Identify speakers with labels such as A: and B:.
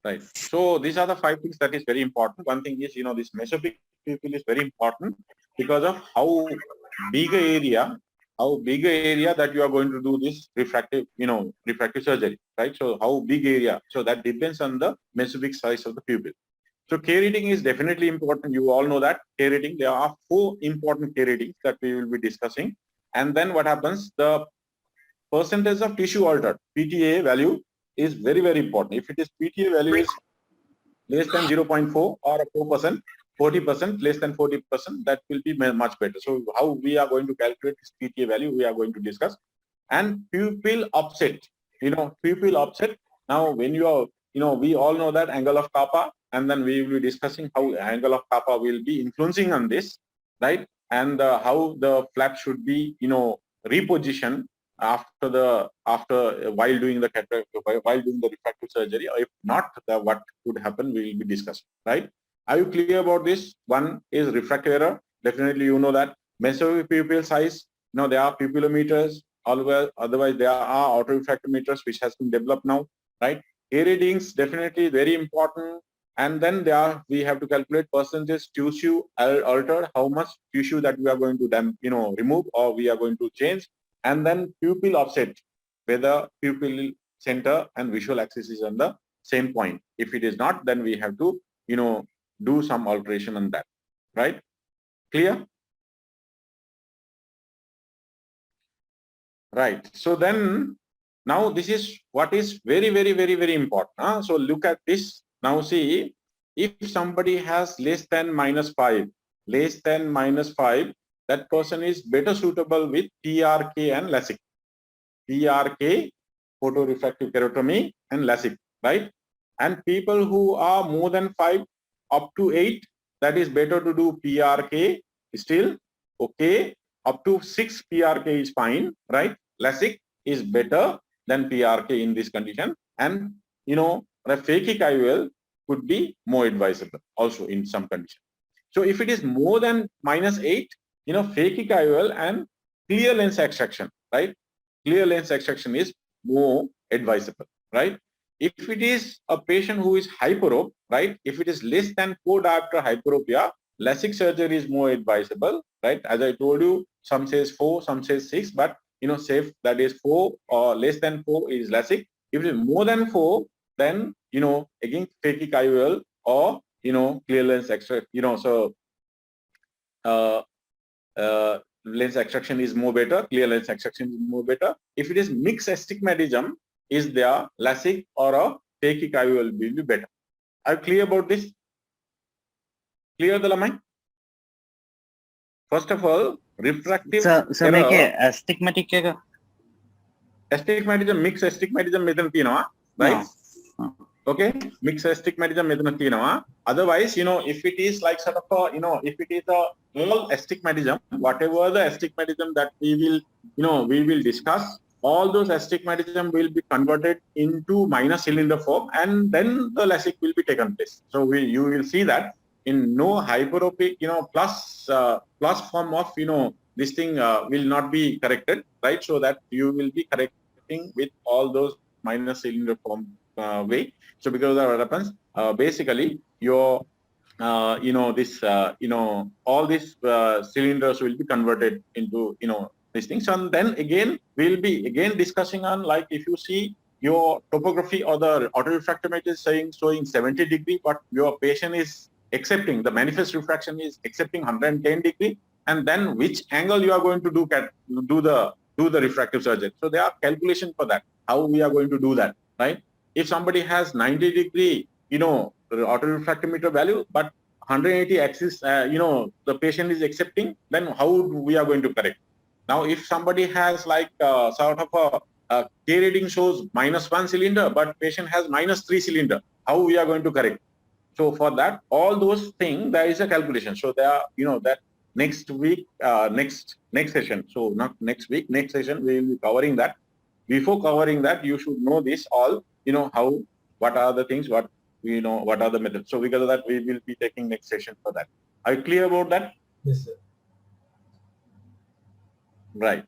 A: Right. So these are the 5 things that is very important. One thing is, this mesopic pupil is very important because of how big a area that you are going to do this refractive surgery, right? So how big area? So that depends on the mesopic size of the pupil. So K rating is definitely important. You all know that K rating. There are 4 important K ratings that we will be discussing. And then what happens? The percentage of tissue altered, PTA value, is very, very important. If it is PTA value is less than 0.4 or 4%, 40%, less than 40%, that will be much better. So how we are going to calculate this PTA value, we are going to discuss. And pupil offset, pupil offset. Now, when you are, we all know that angle of kappa, and then we will be discussing how angle of kappa will be influencing on this, right? And how the flap should be, repositioned while doing the refractive surgery, or if not, what could happen, we will be discussing, right? Are you clear about this? One is refractive error. Definitely, you know that mesopic pupil size. There are pupillometers. Otherwise, there are autorefractometers which has been developed now, right? A readings definitely very important. And then we have to calculate percentage tissue altered, how much tissue that we are going to remove or we are going to change. And then pupil offset, whether pupil center and visual axis is on the same point. If it is not, then we have to, do some alteration on that, right? Clear? Right. So then, now this is what is very, very, very, very important. So look at this. Now see, if somebody has less than -5, that person is better suitable with PRK and LASIK. PRK, photorefractive keratomy, and LASIK, right? And people who are more than 5 up to 8, that is better to do PRK still, okay. Up to 6 PRK is fine, right? LASIK is better than PRK in this condition. And, a phakic IOL could be more advisable also in some condition. So if it is more than -8, phakic IOL and clear lens extraction, right? Clear lens extraction is more advisable, right? If it is a patient who is hyperope, right? If it is less than 4 diopter hyperopia, LASIK surgery is more advisable, right? As I told you, some says 4, some says 6, but safe that is 4 or less than 4 is LASIK. If it is more than 4, then again phakic IOL or clear lens extraction. Lens extraction is more better. Clear lens extraction is more better. If it is mixed astigmatism, is there LASIK or a phakic IOL will be better. Are you clear about this? Clear the line? First of all, refractive error. Astigmatism, mixed astigmatism right? No. Okay, mixed astigmatism otherwise, if it is like sort of a, if it is a all astigmatism, whatever the astigmatism that we will discuss, all those astigmatism will be converted into minor cylinder form, and then the LASIK will be taken place. So you will see that in no hyperopic, plus form of, this thing will not be corrected, right? So that you will be correcting with all those minor cylinder form way. So because of what happens, basically your, all these cylinders will be converted into, these things. And then again, we'll be again discussing on, like, if you see your topography or the autorefractometer is showing 70 degree, but your patient is accepting, the manifest refraction is accepting 110 degree, and then which angle you are going to do the refractive surgery. So there are calculations for that, how we are going to do that, right? If somebody has 90 degree, autorefractometer value, but 180 axis, the patient is accepting, then how we are going to correct? Now, if somebody has like sort of a K rating shows -1 cylinder, but patient has -3 cylinder, how we are going to correct? So for that, all those things, there is a calculation. So there are, that next week, next session. So not next week, next session, we will be covering that. Before covering that, you should know this all, what are the things, what are the methods. So because of that, we will be taking next session for that. Are you clear about that?
B: Yes, sir.
A: Right.